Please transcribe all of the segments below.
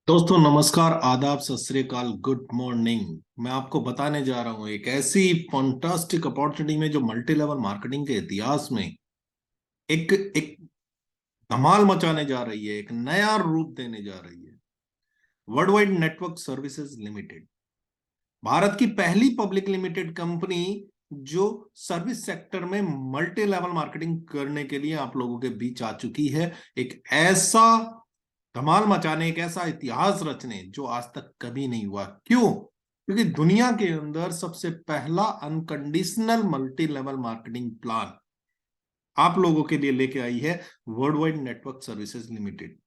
दोस्तों नमस्कार, आदाब, सत श्री अकाल, गुड मॉर्निंग। मैं आपको बताने जा रहा हूं एक ऐसी फंटास्टिक अपॉर्चुनिटी में जो मल्टी लेवल मार्केटिंग के इतिहास में एक एक धमाल मचाने जा रही है, एक नया रूप देने जा रही है। World wide network services limited Bharat की पहली पब्लिक लिमिटेड कंपनी जो सर्विस सेक्टर में मल्टी लेवल मार्केटिंग करने के लिए आप लोगों के बीच आ चुकी है। एक ऐसा धमाल मचाने, एक ऐसा इतिहास रचने जो आज तक कभी नहीं हुआ। क्यों? क्योंकि दुनिया के अंदर सबसे पहला unconditional multi level marketing plan आप लोगों के लिए लेके आई है world wide network services limited.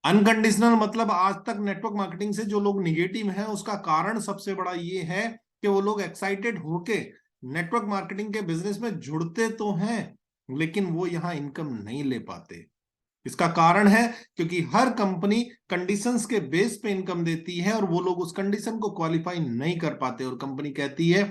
Unconditional मतलब आज तक नेटवर्क मार्केटिंग से जो लोग निगेटिव हैं उसका कारण सबसे बड़ा ये है कि वो लोग एक्साइटेड होके नेटवर्क मार्केटिंग के बिजनेस में जुड़ते तो हैं, लेकिन वो यहां इनकम नहीं ले पाते। इसका कारण है क्योंकि हर कंपनी कंडीशंस के बेस पे इनकम देती है और वो लोग उस कंडीशन को क्वालिफाई नहीं कर पाते, और कंपनी कहती है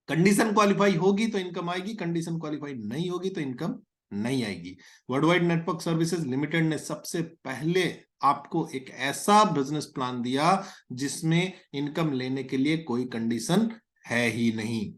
कंडीशन क्वालिफाई होगी तो इनकम आएगी, कंडीशन क्वालिफाई नहीं होगी तो इनकम नहीं आएगी। World wide network services limited ने सबसे पहले आपको एक ऐसा बिजनेस प्लान दिया जिसमें इनकम लेने के लिए कोई कंडीशन है ही नहीं।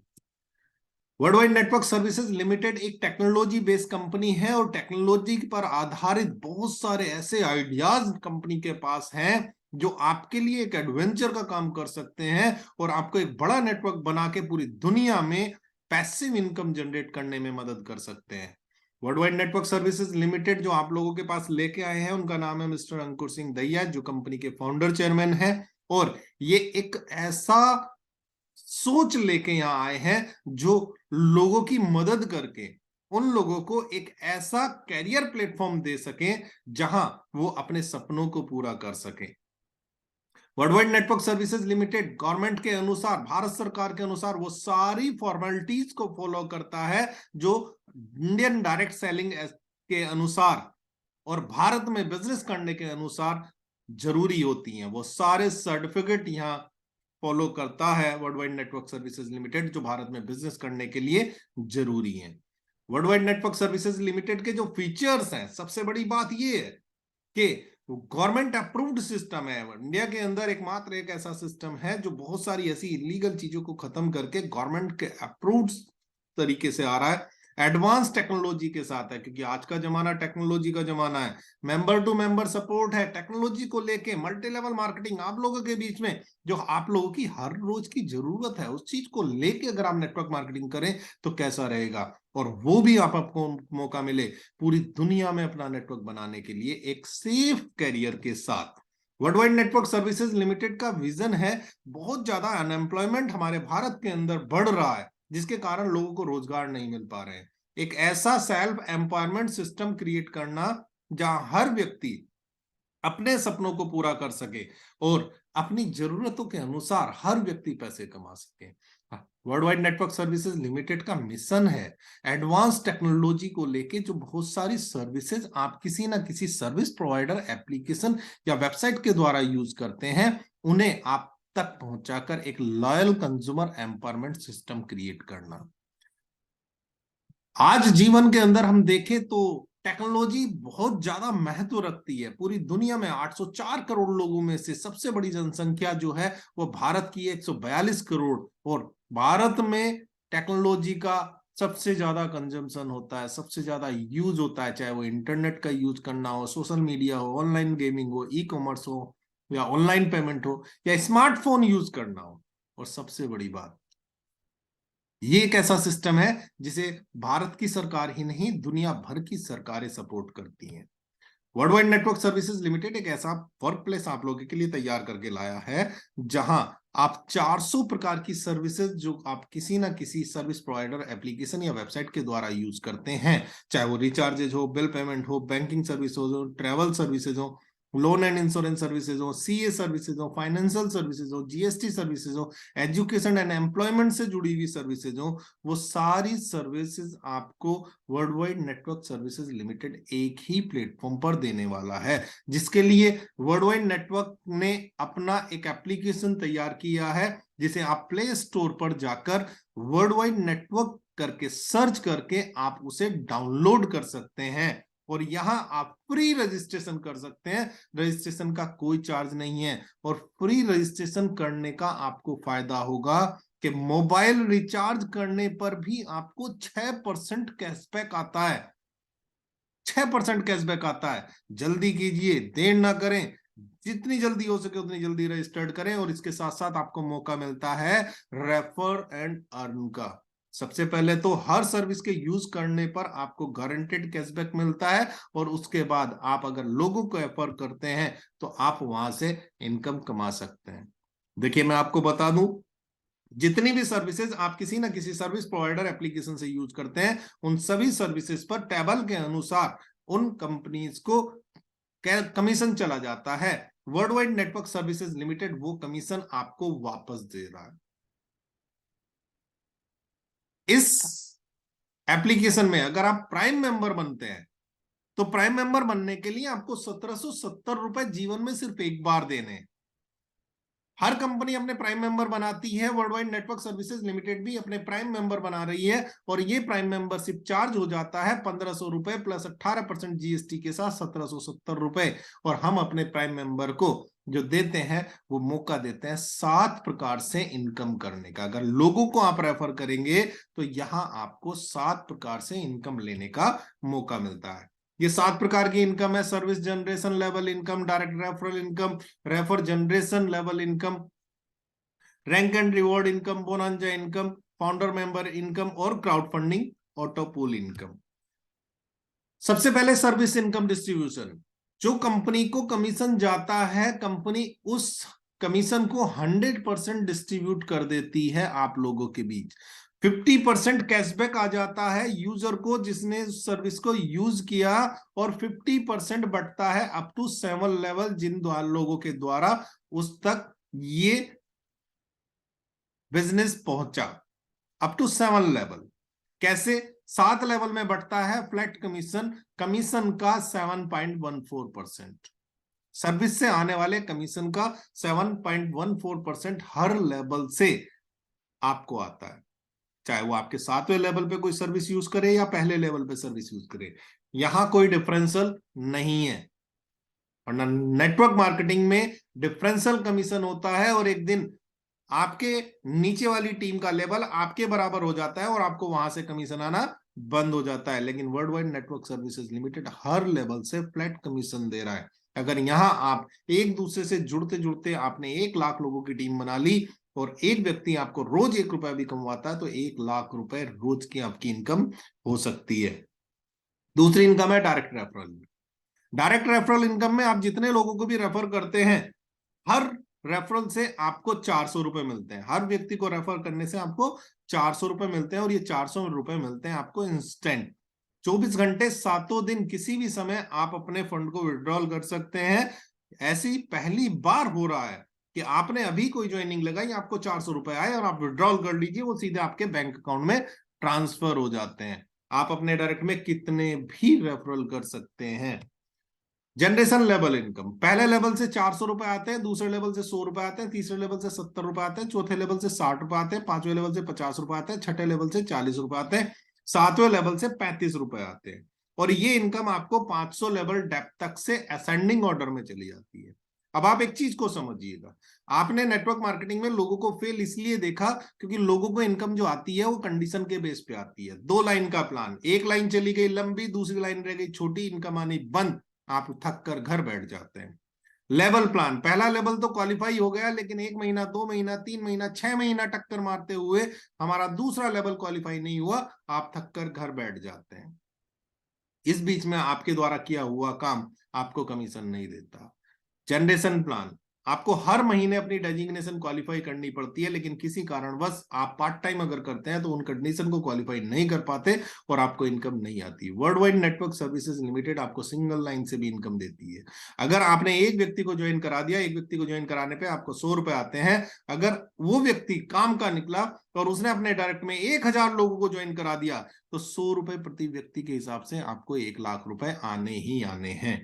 World wide network services limited एक टेक्नोलॉजी बेस्ड कंपनी है और टेक्नोलॉजी पर आधारित बहुत सारे ऐसे आइडियाज कंपनी के पास हैं जो आपके लिए एक एडवेंचर का काम कर सकते हैं और आपको एक बड़ा नेटवर्क बना के पूरी दुनिया में पैसिव इनकम जनरेट करने में मदद कर सकते हैं। World wide network services limited जो आप लोगों के पास लेके आए हैं उनका नाम है मिस्टर अंकुर सिंह दहिया, जो कंपनी के फाउंडर चेयरमैन है। और ये एक ऐसा सोच लेके यहां आए हैं जो लोगों की मदद करके उन लोगों को एक ऐसा कैरियर प्लेटफॉर्म दे सके जहां वो अपने सपनों को पूरा कर सके। World wide network services limited government के अनुसार, भारत सरकार के अनुसार वो सारी फॉर्मेलिटीज को फॉलो करता है जो इंडियन डायरेक्ट सेलिंग के अनुसार और भारत में बिजनेस करने के अनुसार जरूरी होती हैं। वो सारे सर्टिफिकेट यहां फॉलो करता है world wide network services limited जो भारत में बिजनेस करने के लिए जरूरी है। World wide network services limited के जो फीचर्स हैं, सबसे बड़ी बात ये है कि गवर्नमेंट अप्रूव्ड सिस्टम है। इंडिया के अंदर एकमात्र एक ऐसा सिस्टम है जो बहुत सारी ऐसी इलीगल चीजों को खत्म करके गवर्नमेंट के अप्रूव्ड तरीके से आ रहा है, एडवांस टेक्नोलॉजी के साथ है, क्योंकि आज का जमाना टेक्नोलॉजी का जमाना है। मेंबर टू मेंबर सपोर्ट है, टेक्नोलॉजी को लेके मल्टी लेवल मार्केटिंग आप लोगों के बीच में जो आप लोगों की हर रोज की जरूरत है उस चीज को लेके अगर आप नेटवर्क मार्केटिंग करें तो कैसा रहेगा, और वो भी आपको मौका मिले पूरी दुनिया में अपना नेटवर्क बनाने के लिए एक सेफ कैरियर के साथ। World wide network services limited का विजन है, बहुत ज्यादा अनएम्प्लॉयमेंट हमारे भारत के अंदर बढ़ रहा है जिसके कारण लोगों को रोजगार नहीं मिल पा रहे हैं। एक ऐसा सेल्फ एम्पावरमेंट सिस्टम क्रिएट करना जहां हर व्यक्ति अपने सपनों को पूरा कर सके और अपनी जरूरतों के अनुसार हर व्यक्ति पैसे कमा सके। World wide network services limited का मिशन है एडवांस टेक्नोलॉजी को लेके जो बहुत सारी सर्विसेज आप किसी ना किसी सर्विस प्रोवाइडर, एप्लीकेशन या वेबसाइट के द्वारा यूज करते हैं उन्हें आप तक पहुंचाकर एक loyal consumer empowerment system create करना। आज जीवन के अंदर हम देखें तो टेक्नोलॉजी बहुत ज्यादा महत्व रखती है। पूरी दुनिया में 804 करोड़ लोगों में से सबसे बड़ी जनसंख्या जो है वो भारत की 142 करोड़, और भारत में टेक्नोलॉजी का सबसे ज्यादा कंजम्पशन होता है, सबसे ज्यादा यूज होता है, चाहे वो इंटरनेट का यूज करना हो, सोशल मीडिया हो, ऑनलाइन गेमिंग हो, ई कॉमर्स हो, या ऑनलाइन पेमेंट हो, या स्मार्टफोन यूज करना हो। और सबसे बड़ी बात, ये एक ऐसा सिस्टम है जिसे भारत की सरकार ही नहीं दुनिया भर की सरकारें सपोर्ट करती हैं। World wide network services limited एक ऐसा वर्क प्लेस आप लोगों के लिए तैयार करके लाया है जहां आप 400 प्रकार की सर्विसेज जो आप किसी ना किसी सर्विस प्रोवाइडर, एप्लीकेशन या वेबसाइट के द्वारा यूज करते हैं, चाहे वो रिचार्जेज हो, बिल पेमेंट हो, बैंकिंग सर्विस हो, ट्रेवल सर्विसेज हो, लोन एंड इंश्योरेंस सर्विसेज हो, सीए सर्विसेज हो, फाइनेंशियल सर्विसेज हो, जीएसटी सर्विसेज हो, एजुकेशन एंड एम्प्लॉयमेंट से जुड़ी हुई सर्विसेज हो, वो सारी सर्विसेज आपको world wide network services limited एक ही प्लेटफॉर्म पर देने वाला है, जिसके लिए वर्ल्ड वाइड नेटवर्क ने अपना एक एप्लीकेशन तैयार किया है जिसे आप प्ले स्टोर पर जाकर वर्ल्ड वाइड नेटवर्क करके सर्च करके आप उसे डाउनलोड कर सकते हैं और यहां आप फ्री रजिस्ट्रेशन कर सकते हैं। रजिस्ट्रेशन का कोई चार्ज नहीं है और फ्री रजिस्ट्रेशन करने का आपको फायदा होगा कि मोबाइल रिचार्ज करने पर भी आपको 6% कैशबैक आता है। 6% कैशबैक आता है। जल्दी कीजिए, देर ना करें, जितनी जल्दी हो सके उतनी जल्दी रजिस्टर्ड करें। और इसके साथ साथ आपको मौका मिलता है रेफर एंड अर्न का। सबसे पहले तो हर सर्विस के यूज करने पर आपको गारंटेड कैशबैक मिलता है और उसके बाद आप अगर लोगों को रेफर करते हैं तो आप वहां से इनकम कमा सकते हैं। देखिए, मैं आपको बता दूं, जितनी भी सर्विसेज आप किसी ना किसी सर्विस प्रोवाइडर एप्लीकेशन से यूज करते हैं, उन सभी सर्विसेज पर टेबल के अनुसार उन कंपनीज को कमीशन चला जाता है। World wide network services limited वो कमीशन आपको वापस दे रहा है। इस एप्लीकेशन में अगर आप प्राइम मेंबर बनते हैं तो प्राइम मेंबर बनने के लिए आपको 1770 रुपए जीवन में सिर्फ एक बार देने हैं। हर कंपनी अपने प्राइम मेंबर बनाती है, world wide network services limited भी अपने प्राइम मेंबर बना रही है और ये प्राइम मेंबरशिप चार्ज हो जाता है 1500 रुपए प्लस 18% जीएसटी के साथ 1770 रुपए। और हम अपने प्राइम मेंबर को जो देते हैं वो मौका देते हैं 7 प्रकार से इनकम करने का। अगर लोगों को आप रेफर करेंगे तो यहां आपको 7 प्रकार से इनकम लेने का मौका मिलता है। ये 7 प्रकार की इनकम है: service generation level income, direct referral income, refer generation level income, rank and reward income, bonanza income, founder member income और crowd funding auto pool income. सबसे पहले सर्विस इनकम डिस्ट्रीब्यूशन। जो कंपनी को कमीशन जाता है, company उस commission को 100% distribute कर देती है आप लोगों के बीच। 50% कैशबैक आ जाता है यूजर को जिसने उस सर्विस को यूज किया और 50% बढ़ता है अप टू 7 लेवल जिन लोगों के द्वारा उस तक ये बिजनेस पहुंचा। Up to 7 level. कैसे? 7 लेवल में बढ़ता है फ्लैट कमीशन, कमीशन का 7.14%। सर्विस से आने वाले कमीशन का 7.14% हर लेवल से आपको आता है, चाहे वो आपके 7वें लेवल पे कोई सर्विस यूज करे या पहले लेवल पे सर्विस यूज करे। यहां कोई डिफरेंशियल नहीं है। और नेटवर्क मार्केटिंग में डिफरेंशियल कमीशन होता है और एक दिन आपके नीचे वाली टीम का लेवल आपके बराबर हो जाता है और आपको वहां से कमीशन आना बंद हो जाता है। लेकिन world wide network services limited हर लेवल से फ्लैट कमीशन दे रहा है। अगर यहां आप एक दूसरे से जुड़ते जुड़ते आपने 1 लाख लोगों की टीम बना ली और एक व्यक्ति आपको रोज 1 रुपया भी कमवाता है तो 1 लाख रुपए रोज की आपकी इनकम हो सकती है। दूसरी इनकम है direct referral. Direct referral income में आप जितने लोगों को भी रेफर करते हैं, हर रेफरल से आपको 400 रुपए मिलते हैं। हर व्यक्ति को रेफर करने से आपको 400 रुपए मिलते हैं और ये 400 रुपए मिलते हैं आपको इंस्टेंट। 24 घंटे 7 दिन किसी भी समय आप अपने फंड को विड्रॉल कर सकते हैं। ऐसी पहली बार हो रहा है कि आपने अभी कोई ज्वाइनिंग लगाई, आपको 400 रुपए आए और आप विड्रॉल कर लीजिए, वो सीधे आपके बैंक अकाउंट में ट्रांसफर हो जाते हैं। आप अपने डायरेक्ट में कितने भी रेफरल कर सकते हैं। जनरेशन लेवल इनकम, पहले लेवल से 400 रुपए आते हैं, दूसरे लेवल से 100 रुपए आते हैं, तीसरे लेवल से 70 रुपए आते हैं, चौथे लेवल से 60 रुपए आते हैं, पांचवें लेवल से 50 रुपए आते हैं, छठे लेवल से 40 रुपए आते हैं, सातवें लेवल से 35 रुपए आते हैं। और ये इनकम आपको 500 लेवल डेप्थ तक से असेंडिंग ऑर्डर में चली जाती है। अब आप एक चीज को समझिएगा, आपने नेटवर्क मार्केटिंग में लोगों को फेल इसलिए देखा क्योंकि लोगों को इनकम जो आती है वो कंडीशन के बेस पे आती है। 2 लाइन का प्लान, एक लाइन चली गई लंबी, दूसरी लाइन रह गई छोटी, इनकम आनी बंद, आप थक कर घर बैठ जाते हैं। लेवल प्लान, पहला लेवल तो क्वालिफाई हो गया लेकिन 1 महीना 2 महीना 3 महीना 6 महीना टक्कर मारते हुए हमारा दूसरा लेवल क्वालिफाई नहीं हुआ, आप थक कर घर बैठ जाते हैं। इस बीच में आपके द्वारा किया हुआ काम आपको कमीशन नहीं देता। जनरेशन प्लान, आपको हर महीने अपनी डेजिग्नेशन क्वालिफाई करनी पड़ती है लेकिन किसी कारणवश आप पार्ट टाइम अगर करते हैं तो उन कंडीशन को क्वालिफाई नहीं कर पाते और आपको इनकम नहीं आती। World wide network services limited आपको सिंगल लाइन से भी इनकम देती है। अगर आपने एक व्यक्ति को ज्वाइन करा दिया, एक व्यक्ति को ज्वाइन कराने पे आपको 100 रुपए आते हैं। अगर वो व्यक्ति काम का निकला और उसने अपने डायरेक्ट में 1000 लोगों को ज्वाइन करा दिया तो 100 रुपए प्रति व्यक्ति के हिसाब से आपको 1 लाख रुपए आने ही आने हैं।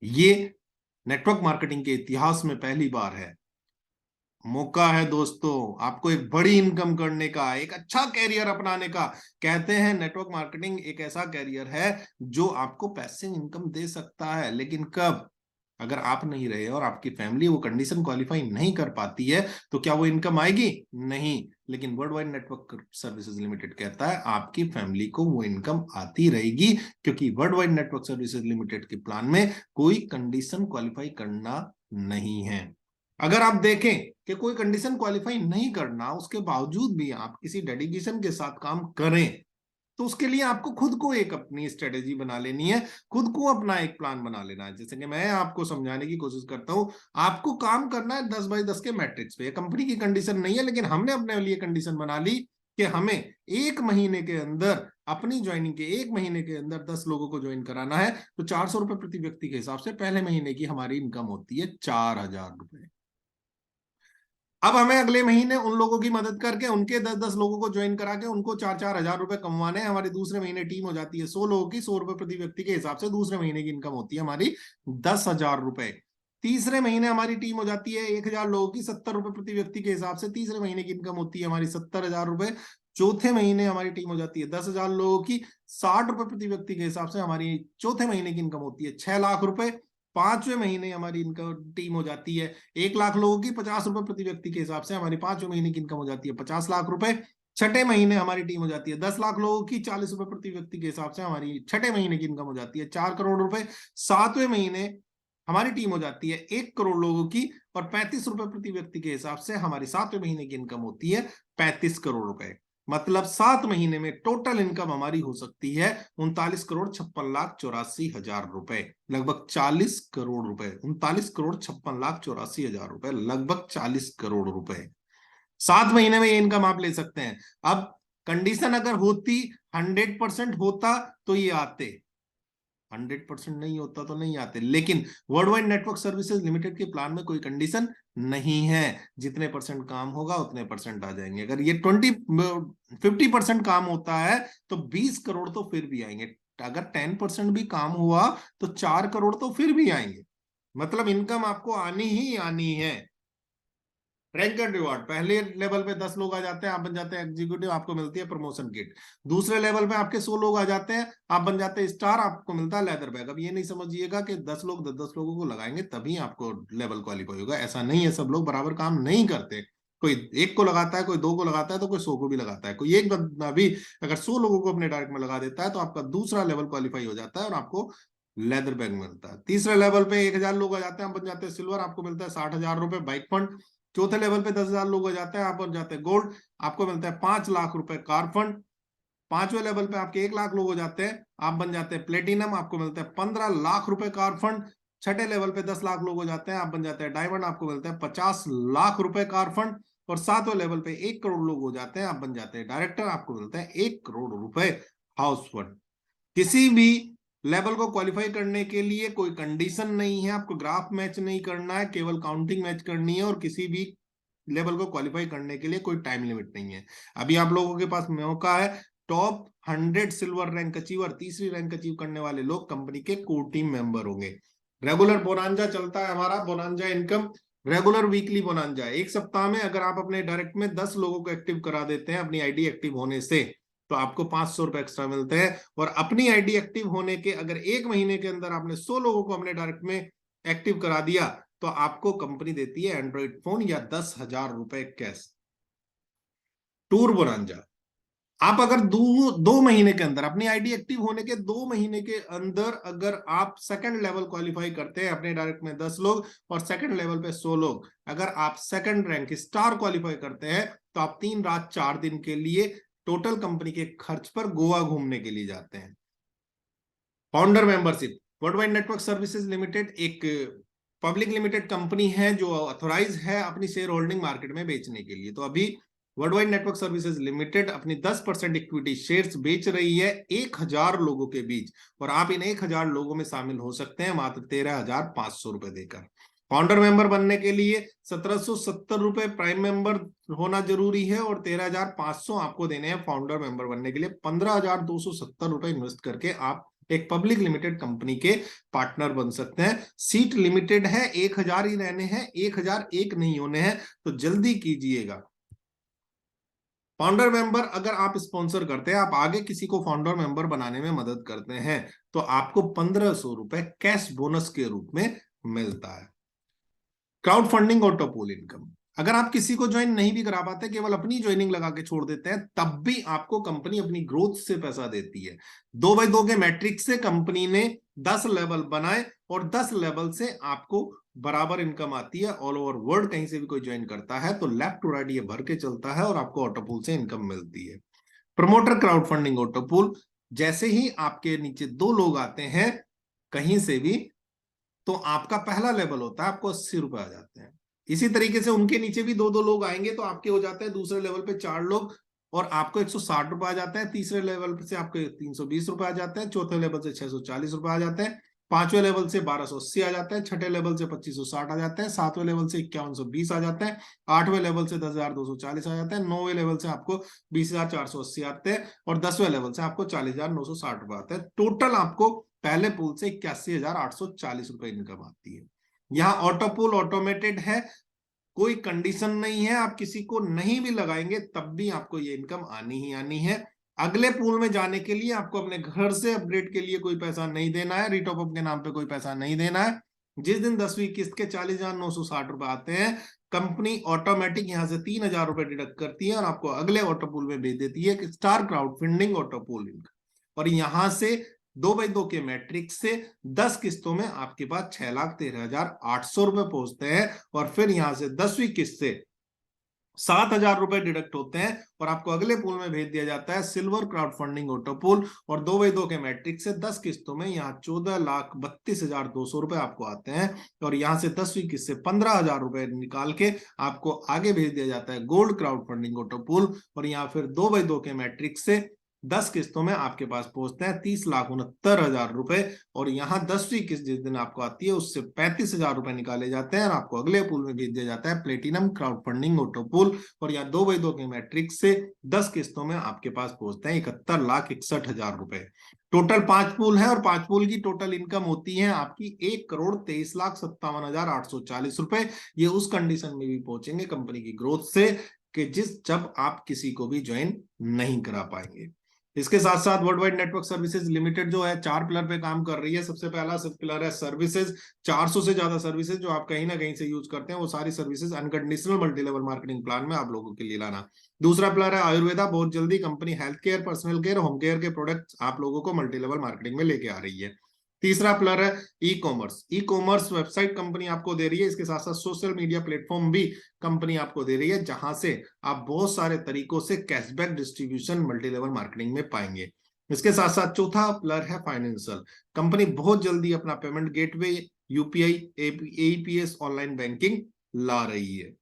ये नेटवर्क मार्केटिंग के इतिहास में पहली बार है। मौका है दोस्तों आपको एक बड़ी इनकम करने का, एक अच्छा कैरियर अपनाने का। कहते हैं नेटवर्क मार्केटिंग एक ऐसा कैरियर है जो आपको पैसिव इनकम दे सकता है, लेकिन कब? अगर आप नहीं रहे और आपकी फैमिली वो कंडीशन क्वालिफाई नहीं कर पाती है तो क्या वो इनकम आएगी? नहीं। लेकिन world wide network services limited कहता है आपकी फैमिली को वो इनकम आती रहेगी, क्योंकि world wide network services limited के प्लान में कोई कंडीशन क्वालिफाई करना नहीं है। अगर आप देखें कि कोई कंडीशन क्वालिफाई नहीं करना, उसके बावजूद भी आप किसी डेडिकेशन के साथ काम करें, तो उसके लिए आपको खुद को एक अपनी स्ट्रेटेजी बना लेनी है, खुद को अपना एक प्लान बना लेना है। जैसे कि मैं आपको समझाने की कोशिश करता हूं, आपको काम करना है 10 बाई 10 के मैट्रिक्स पे। कंपनी की कंडीशन नहीं है, लेकिन हमने अपने लिए कंडीशन बना ली कि हमें एक महीने के अंदर, अपनी ज्वाइनिंग के एक महीने के अंदर 10 लोगों को ज्वाइन कराना है। तो 400 रुपए प्रति व्यक्ति के हिसाब से पहले महीने की हमारी इनकम होती है 4000 रुपए। अब हमें अगले महीने उन लोगों की मदद करके उनके 10-10 लोगों को ज्वाइन करा के उनको 4-4 हजार रुपए कमवाने हैं। हमारी दूसरे महीने टीम हो जाती है 100 लोगों की, 100 रुपए प्रति व्यक्ति के हिसाब से दूसरे महीने की इनकम होती है हमारी 10 हजार रुपए। तीसरे महीने हमारी टीम हो जाती है 1 हजार लोगों की, 70 रुपए प्रति व्यक्ति के हिसाब से तीसरे महीने की इनकम होती है हमारी 70 हजार रुपए। चौथे महीने हमारी टीम हो जाती है 10 हजार लोगों की, 60 रुपए प्रति व्यक्ति के हिसाब से हमारी चौथे महीने की इनकम होती है 6 लाख रुपए। पांचवें महीने हमारी इनकम टीम हो जाती है 1 लाख लोगों की, 50 रुपए प्रति व्यक्ति के हिसाब से हमारी पांचवें महीने की इनकम हो जाती है 50 लाख रुपए। छठे महीने हमारी टीम हो जाती है 10 लाख लोगों की, 40 रुपए प्रति व्यक्ति के हिसाब से हमारी छठे महीने की इनकम हो जाती है 4 करोड़ रुपए। सातवें महीने हमारी टीम हो जाती है 1 करोड़ लोगों की, और 35 रुपए प्रति व्यक्ति के हिसाब से हमारी सातवें महीने की इनकम होती है 35 करोड़ रुपए। मतलब 7 महीने में टोटल इनकम हमारी हो सकती है 39 करोड़ 56 लाख 84 हजार रुपए, लगभग 40 करोड़ रुपए। 39 करोड़ 56 लाख 84 हजार रुपए, लगभग 40 करोड़ रुपए 7 महीने में ये इनकम आप ले सकते हैं। अब कंडीशन अगर होती, 100% होता तो ये आते, 100% नहीं होता तो नहीं आते। लेकिन world wide network services limited के प्लान में कोई कंडीशन नहीं है, जितने परसेंट काम होगा उतने परसेंट आ जाएंगे। अगर ये 50% काम होता है तो 20 करोड़ तो फिर भी आएंगे। अगर 10% भी काम हुआ तो 4 करोड़ तो फिर भी आएंगे। मतलब इनकम आपको आनी ही आनी है। रैंक एंड रिवॉर्ड, पहले लेवल पे 10 लोग आ जाते हैं, आप बन जाते हैं एग्जीक्यूटिव, आपको मिलती है प्रमोशन किट। दूसरे लेवल पे आपके 100 लोग आ जाते हैं, आप बन जाते हैं स्टार, आपको मिलता है लेदर बैग। अब ये नहीं समझिएगा कि 10 लोग 10 लोगों को लगाएंगे तभी आपको लेवल क्वालिफाई होगा, ऐसा नहीं है। सब लोग बराबर काम नहीं करते, कोई एक को लगाता है, कोई दो को लगाता है, तो कोई 100 को भी लगाता है। कोई एक बंदा भी अगर 100 लोगों को अपने डायरेक्ट में लगा देता है तो आपका दूसरा लेवल क्वालिफाई हो जाता है और आपको लेदर बैग मिलता है। तीसरे लेवल पे 1 हजार लोग आ जाते हैं, आप बन जाते हैं सिल्वर, आपको मिलता है 60 हजार रुपए बाइक फंड। चौथे लेवल पे 10 हजार लोग हो जाते हैं, आप बन जाते हैं गोल्ड, आपको मिलता है 5 लाख रुपए कार फंड। पांचवें लेवल पे आपके 1 लाख लोग हो जाते हैं, आप बन जाते हैं प्लेटिनम, आपको मिलता है 15 लाख रुपए कार फंड। छठे लेवल पे 10 लाख लोग हो जाते हैं, आप बन जाते हैं डायमंड, आपको मिलता है 50 लाख रुपए कार फंड। और सातवें लेवल पे 1 करोड़ लोग हो जाते हैं, आप बन जाते हैं डायरेक्टर, आपको मिलता है 1 करोड़ रुपए हाउस फंड। किसी भी लेवल को क्वालिफाई करने के लिए कोई कंडीशन नहीं है, आपको ग्राफ मैच नहीं करना है, केवल काउंटिंग मैच करनी है। और किसी भी लेवल को क्वालिफाई करने के लिए कोई टाइम लिमिट नहीं है। अभी आप लोगों के पास मौका है, टॉप 100 सिल्वर रैंक अचीवर, तीसरी रैंक अचीव करने वाले लोग कंपनी के कोर टीम मेंबर होंगे। रेगुलर बोनांजा चलता है हमारा, bonanza income regular weekly bonanza. एक सप्ताह में अगर आप अपने डायरेक्ट में 10 लोगों को एक्टिव करा देते हैं अपनी आईडी एक्टिव होने से, तो आपको 500 रुपए एक्स्ट्रा मिलते हैं। और अपनी आईडी एक्टिव होने के अगर एक महीने के अंदर आपने 100 लोगों को अपने डायरेक्ट में एक्टिव करा दिया तो आपको कंपनी देती है एंड्रॉइड फोन या 10 हजार रुपए कैश। टूर बोनांजा, आप अगर 2 महीने के अंदर अपनी आईडी एक्टिव होने के 2 महीने के अंदर अगर आप सेकंड लेवल क्वालिफाई करते हैं, अपने डायरेक्ट में 10 लोग और सेकंड लेवल पे 100 लोग, अगर आप सेकंड रैंक स्टार क्वालिफाई करते हैं तो आप 3 रात 4 दिन के लिए टोटल कंपनी के खर्च पर गोवा घूमने के लिए जाते हैं। Founder membership, world wide network services limited एक पब्लिक लिमिटेड कंपनी है जो ऑथोराइज है अपनी शेयर होल्डिंग मार्केट में बेचने के लिए। तो अभी world wide network services limited अपनी 10% इक्विटी शेयर्स बेच रही है 1 हजार लोगों के बीच, और आप इन 1 हजार लोगों में शामिल हो सकते हैं मात्र 13,500 रुपए देकर। फाउंडर मेंबर बनने के लिए 1770 रुपए प्राइम मेंबर होना जरूरी है और 13,500 आपको देने हैं फाउंडर मेंबर बनने के लिए। 15,270 रुपए इन्वेस्ट करके आप एक पब्लिक लिमिटेड कंपनी के पार्टनर बन सकते हैं। सीट लिमिटेड है, 1000 ही रहने हैं, 1001 नहीं होने हैं, तो जल्दी कीजिएगा। फाउंडर मेंबर अगर आप स्पॉन्सर करते हैं, आप आगे किसी को फाउंडर मेंबर बनाने में मदद करते हैं, तो आपको 1500 रुपए कैश बोनस के रूप में मिलता है। क्राउड फंडिंग और टॉप इनकम, अगर आप किसी को ज्वाइन नहीं भी करा पाते, केवल अपनी ज्वाइनिंग लगा के छोड़ देते हैं, तब भी आपको कंपनी अपनी ग्रोथ से पैसा देती है। 2x2 के मैट्रिक्स से कंपनी ने 10 लेवल बनाए और 10 लेवल से आपको बराबर इनकम आती है। ऑल ओवर वर्ल्ड कहीं से भी कोई ज्वाइन करता है तो लेफ्ट टू राइट ये भर के चलता है और आपको ऑटोपूल से इनकम मिलती है। प्रमोटर क्राउड फंडिंग ऑटोपूल, जैसे ही आपके नीचे 2 लोग आते हैं कहीं से भी, तो आपका पहला लेवल होता है, आपको 80 रुपए आ जाते हैं। इसी तरीके से उनके नीचे भी 2 लोग आएंगे तो आपके हो जाते हैं दूसरे लेवल पे 4 लोग और आपको 160 रुपए आ जाते हैं। तीसरे लेवल से आपके 320 रुपए आ जाते हैं। चौथे लेवल से 640 रुपए आ जाते हैं। पांचवें लेवल से 1280 आ जाता है। छठे लेवल से 2560 आ जाते हैं। सातवें लेवल से 5120 आ जाते हैं। आठवें लेवल से 10,240 आ जाते हैं। नौवें लेवल से आपको 20,480 आते हैं और 10वें लेवल से आपको 40,960 रुपए आते हैं। टोटल आपको पहले पूल से 81,840 रुपए इनकम आती है। यहाँ ऑटो पूल ऑटोमेटेड है, कोई कंडीशन नहीं है, आप किसी को नहीं भी लगाएंगे तब भी आपको ये इनकम आनी ही आनी है। अगले पूल में जाने के लिए आपको अपने घर से अपग्रेड के लिए कोई पैसा नहीं देना है, रिटॉप अप के नाम पे कोई पैसा नहीं देना है। जिस दिन 10वीं किस्त के 40,960 रुपए आते हैं, कंपनी ऑटोमेटिक यहां से 3,000 रुपए डिडक्ट करती है और आपको अगले ऑटो पूल में भेज देती है, star crowd funding auto pool income. और यहां से 2x2 के मैट्रिक्स से 10 किस्तों में आपके पास 6,13,800 रुपए पहुंचते हैं और फिर यहां से 10वीं किस्त से 7,000 रुपए डिडक्ट होते हैं और आपको अगले पूल में भेज दिया जाता है silver crowd funding auto pool. और 2x2 के मैट्रिक्स से 10 किस्तों में यहाँ 14,32,200 रुपए आपको आते हैं और यहां से 10वीं किस्त से 15,000 रुपए निकाल के आपको आगे भेज दिया जाता है gold crowd funding auto pool. और यहाँ फिर 2x2 के मैट्रिक्स से 10 किस्तों में आपके पास पहुंचते हैं 30,69,000 रुपए और यहाँ 10वीं किस्त जिस दिन आपको आती है उससे 35,000 रुपए निकाले जाते हैं और आपको अगले पूल में भेज दिया जाता है platinum crowd funding auto pool. और यहाँ 2x2 के मैट्रिक्स से 10 किस्तों में आपके पास पहुंचते हैं 71,61,000 रुपए। टोटल 5 पूल है और 5 पूल की टोटल इनकम होती है आपकी 1,23,57,840 रुपए। ये उस कंडीशन में भी पहुंचेंगे कंपनी की ग्रोथ से कि जब आप किसी को भी ज्वाइन नहीं करा पाएंगे। इसके साथ साथ world wide network services limited जो है 4 पिलर पे काम कर रही है। सबसे पहला पिलर है सर्विसेज, 400 से ज्यादा सर्विसेज जो आप कहीं ना कहीं से यूज करते हैं, वो सारी services unconditional multi level marketing plan में आप लोगों के लिए लाना। दूसरा पिलर है आयुर्वेदा, बहुत जल्दी company health care, personal care, home care के प्रोडक्ट्स आप लोगों को मल्टी लेवल मार्केटिंग में लेके आ रही है। तीसरा पिलर है e commerce, e commerce website company आपको दे रही है। इसके साथ साथ सोशल मीडिया प्लेटफॉर्म भी कंपनी आपको दे रही है जहां से आप बहुत सारे तरीकों से cashback distribution multi level marketing में पाएंगे। इसके साथ साथ चौथा पिलर है फाइनेंशियल, कंपनी बहुत जल्दी अपना payment gateway, UPI, AEPS, online banking ला रही है।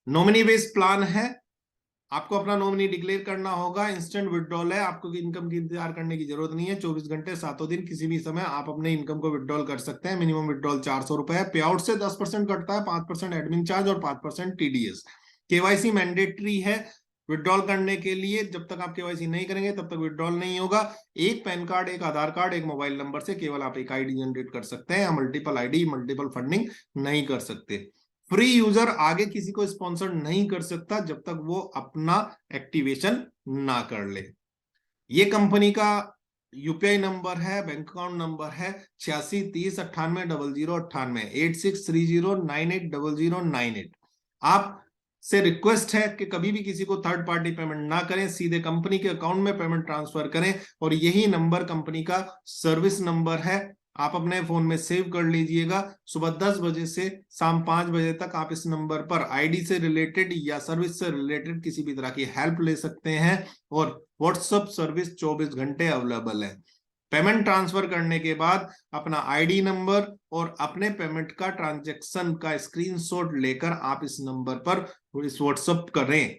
नॉमिनी बेस्ड प्लान है, आपको अपना नॉमिनी डिक्लेयर करना होगा, इंस्टेंट विड्रॉल है, आपको इनकम की इंतजार करने की जरूरत नहीं है। 24 घंटे 7 दिन किसी भी समय आप अपने इनकम को विड्रॉल कर सकते हैं। मिनिमम विड्रॉल 400 रुपए है। पे आउट से 10% कटता है, 5% एडमिन चार्ज और 5% टीडीएस। केवाईसी मैंडेटरी है विड्रॉल करने के लिए, जब तक आप केवाईसी नहीं करेंगे तब तक विड्रॉल नहीं होगा। एक पैन कार्ड, एक आधार कार्ड, एक मोबाइल नंबर से केवल आप एक आईडी जनरेट कर सकते हैं, या मल्टीपल आईडी, मल्टीपल फंडिंग नहीं कर सकते। फ्री यूजर आगे किसी को स्पॉन्सर नहीं कर सकता जब तक वो अपना एक्टिवेशन ना कर ले। ये कंपनी का यूपीआई नंबर है, बैंक अकाउंट नंबर है 8630980098 8630980098। आप से रिक्वेस्ट है कि कभी भी किसी को थर्ड पार्टी पेमेंट ना करें, सीधे कंपनी के अकाउंट में पेमेंट ट्रांसफर करें। और यही नंबर कंपनी का सर्विस नंबर है, आप अपने फोन में सेव कर लीजिएगा। सुबह 10 बजे से शाम 5 बजे तक आप इस नंबर पर आईडी से रिलेटेड या सर्विस से रिलेटेड किसी भी तरह की हेल्प ले सकते हैं और व्हाट्सएप सर्विस 24 घंटे अवेलेबल है। पेमेंट ट्रांसफर करने के बाद अपना आईडी नंबर और अपने पेमेंट का ट्रांजैक्शन का स्क्रीनशॉट लेकर आप इस नंबर पर इस व्हाट्सएप करें,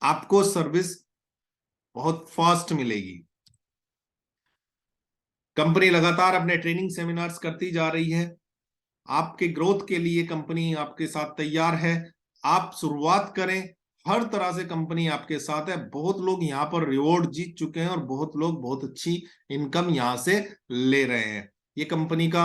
आपको सर्विस बहुत फास्ट मिलेगी। कंपनी लगातार अपने ट्रेनिंग सेमिनार्स करती जा रही है। आपके ग्रोथ के लिए कंपनी आपके साथ तैयार है। आप शुरुआत करें, हर तरह से कंपनी आपके साथ है। बहुत लोग यहाँ पर रिवॉर्ड जीत चुके हैं और बहुत लोग बहुत अच्छी इनकम यहाँ से ले रहे हैं। ये कंपनी का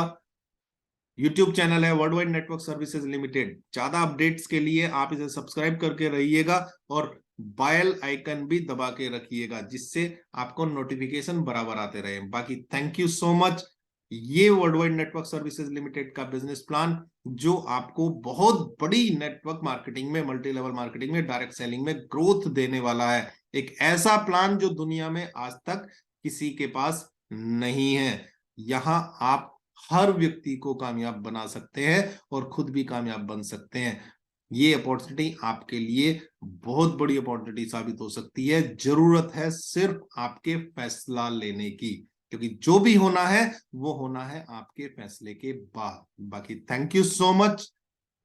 यूट्यूब चैनल है, world wide network services limited. ज्यादा अपडेट्स के लिए आप इसे सब्सक्राइब करके रहिएगा और बेल आइकन भी दबा के रखिएगा, जिससे आपको नोटिफिकेशन बराबर आते रहे। बाकी थैंक यू सो मच। ये world wide network services limited का बिजनेस प्लान, जो आपको बहुत बड़ी नेटवर्क मार्केटिंग में, मल्टी लेवल मार्केटिंग में, डायरेक्ट सेलिंग में ग्रोथ देने वाला है। एक ऐसा प्लान जो दुनिया में आज तक किसी के पास नहीं है। यहां आप हर व्यक्ति को कामयाब बना सकते हैं और खुद भी कामयाब बन सकते हैं। ये अपॉर्चुनिटी आपके लिए बहुत बड़ी अपॉर्चुनिटी साबित हो सकती है। जरूरत है सिर्फ आपके फैसला लेने की, क्योंकि जो भी होना है वो होना है आपके फैसले के बाद। बाकी थैंक यू सो मच।